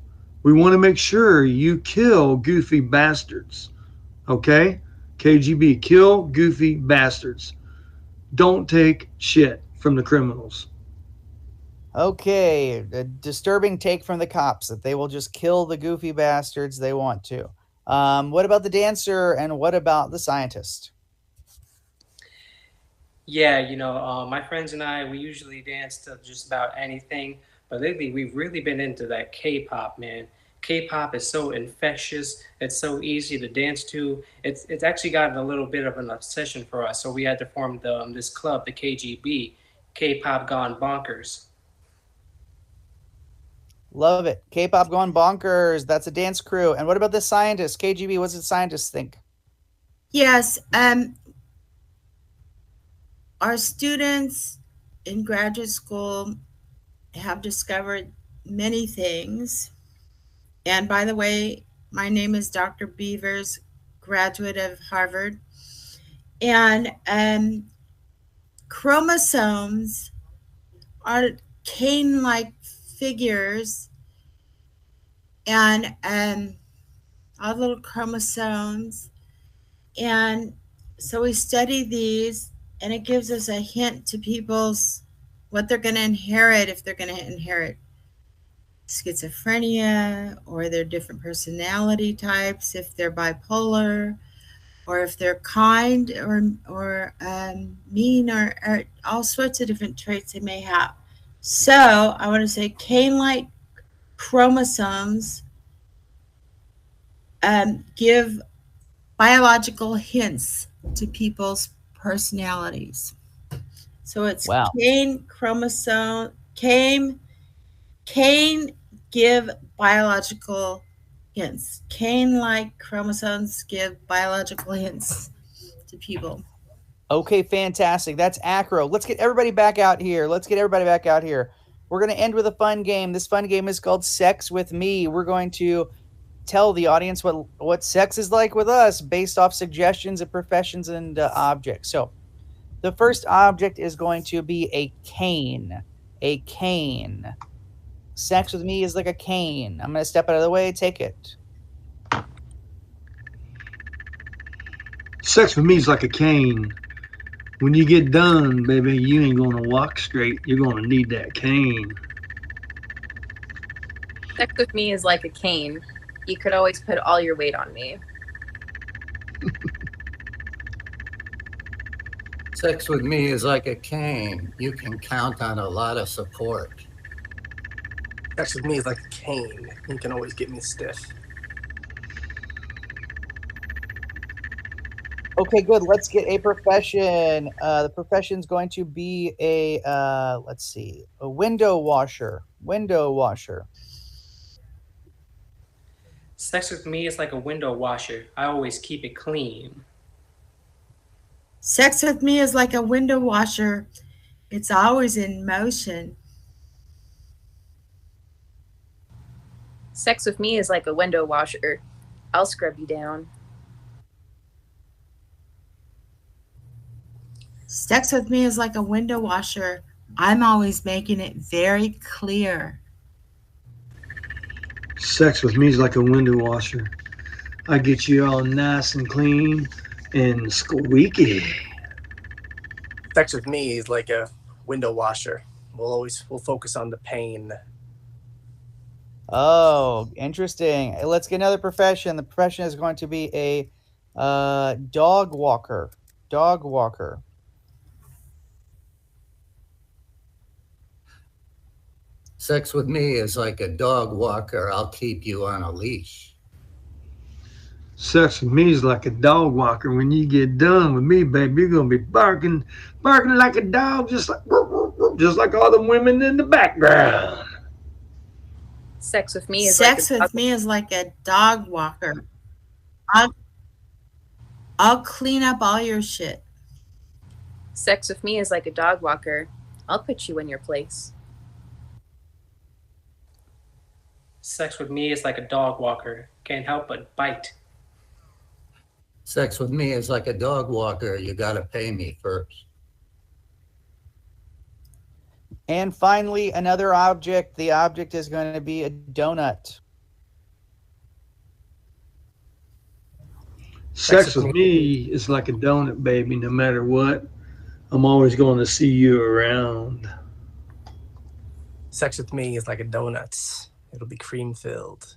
we want to make sure you kill goofy bastards. Okay? KGB, kill goofy bastards. Don't take shit from the criminals.
Okay, a disturbing take from the cops that they will just kill the goofy bastards they want to. What about the dancer, and what about the scientist?
Yeah, my friends and I, we usually dance to just about anything, but lately we've really been into that K-pop, man. K-pop is so infectious. It's so easy to dance to. It's actually gotten a little bit of an obsession for us. So we had to form this club, the KGB, K-pop Gone Bonkers.
Love it. K-pop Gone Bonkers. That's a dance crew. And what about the scientist? KGB, what does the scientist think?
Yes. Our students in graduate school have discovered many things. And by the way, my name is Dr. Beavers, graduate of Harvard. And chromosomes are cane-like figures, and all little chromosomes. And so we study these, and it gives us a hint to people's what they're going to inherit, if they're going to inherit schizophrenia, or their different personality types, if they're bipolar, or if they're kind or mean, or all sorts of different traits they may have. So I want to say cane-like chromosomes give biological hints to people's personalities. So it's
wow.
cane chromosome, cane give biological hints. Cane-like chromosomes give biological hints to people.
Okay, fantastic. That's acro. Let's get everybody back out here. We're going to end with a fun game. This fun game is called Sex with Me. We're going to tell the audience what sex is like with us based off suggestions of professions and objects. So the first object is going to be a cane. A cane. Sex with me is like a cane. I'm going to step out of the way. Take it.
Sex with me is like a cane. When you get done, baby, you ain't gonna walk straight. You're gonna need that cane.
Sex with me is like a cane. You could always put all your weight on me.
Sex with me is like a cane. You can count on a lot of support.
Sex with me is like a cane. You can always get me stiff.
Okay, good. Let's get a profession. The profession is going to be a let's see, a window washer. Window washer.
Sex with me is like a window washer. I always keep it clean.
Sex with me is like a window washer. It's always in motion.
Sex with me is like a window washer. I'll scrub you down.
Sex with me is like a window washer. I'm always making it very clear.
Sex with me is like a window washer. I get you all nice and clean and squeaky.
Sex with me is like a window washer. We'll focus on the pain.
Oh, interesting. Let's get another profession. The profession is going to be a dog walker. Dog walker.
Sex with me is like a dog walker. I'll keep you on a leash.
Sex with me is like a dog walker. When you get done with me, baby, you're gonna be barking like a dog, just like all the women in the background.
Sex with me is
like a dog walker. I'll clean up all your shit.
Sex with me is like a dog walker. I'll put you in your place.
Sex with me is like a dog walker. Can't help but bite.
Sex with me is like a dog walker. You gotta pay me first.
And finally, another object. The object is going to be a donut.
Sex with me is like a donut, baby. No matter what, I'm always going to see you around.
Sex with me is like a donut. It'll be cream filled.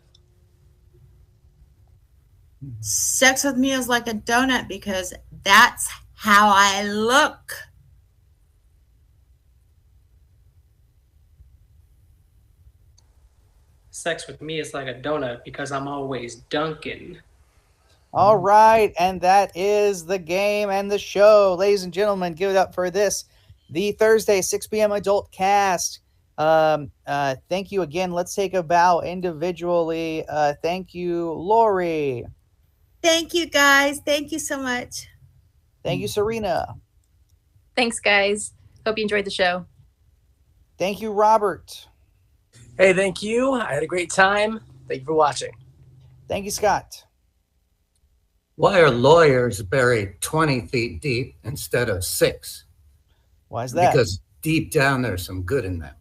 Sex with me is like a donut because that's how I look.
Sex with me is like a donut because I'm always dunking.
All right, and that is the game and the show. Ladies and gentlemen, give it up for this, the Thursday 6 p.m. Adult Cast. Thank you again. Let's take a bow individually. Thank you, Lori.
Thank you, guys. Thank you so much.
Thank you, Serena.
Thanks, guys. Hope you enjoyed the show.
Thank you, Robert.
Hey, thank you. I had a great time. Thank you for watching.
Thank you, Scott.
Why are lawyers buried 20 feet deep instead of 6?
Why is that?
Because deep down there's some good in them.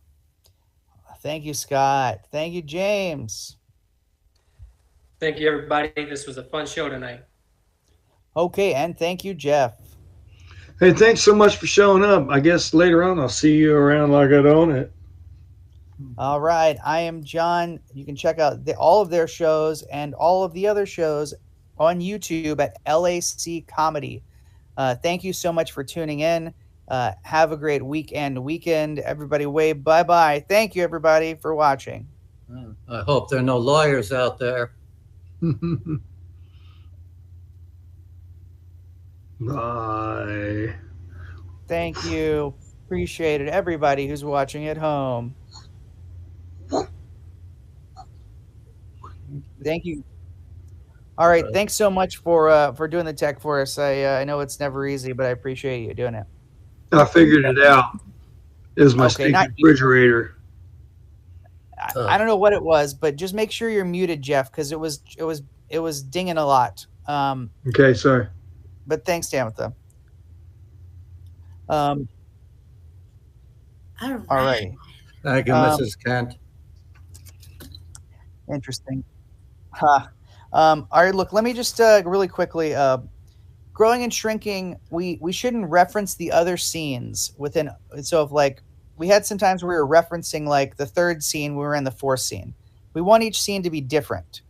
Thank you, Scott. Thank you, James.
Thank you, everybody. This was a fun show tonight.
Okay, and thank you, Jeff.
Hey, thanks so much for showing up. I guess later on I'll see you around like I own it.
All right, I am John. You can check out all of their shows and all of the other shows on YouTube at LAC Comedy. Thank you so much for tuning in. Have a great weekend. Everybody wave bye-bye. Thank you, everybody, for watching.
I hope there are no lawyers out there.
Bye.
Thank you. Appreciate it, everybody who's watching at home. Thank you. All right, thanks so much for doing the tech for us. I know it's never easy, but I appreciate you doing it.
I figured it out. It was my
Okay,
stinking refrigerator.
I don't know what it was, but just make sure you're muted, Jeff, because it was dinging a lot.
Okay, sorry.
But thanks, Tamitha.
All
All right.
Thank you, Mrs. Kent.
Interesting. Huh. All right, look, let me just really quickly. Growing and shrinking, we shouldn't reference the other scenes within. So if like we had some times where we were referencing like the third scene, we were in the fourth scene. We want each scene to be different.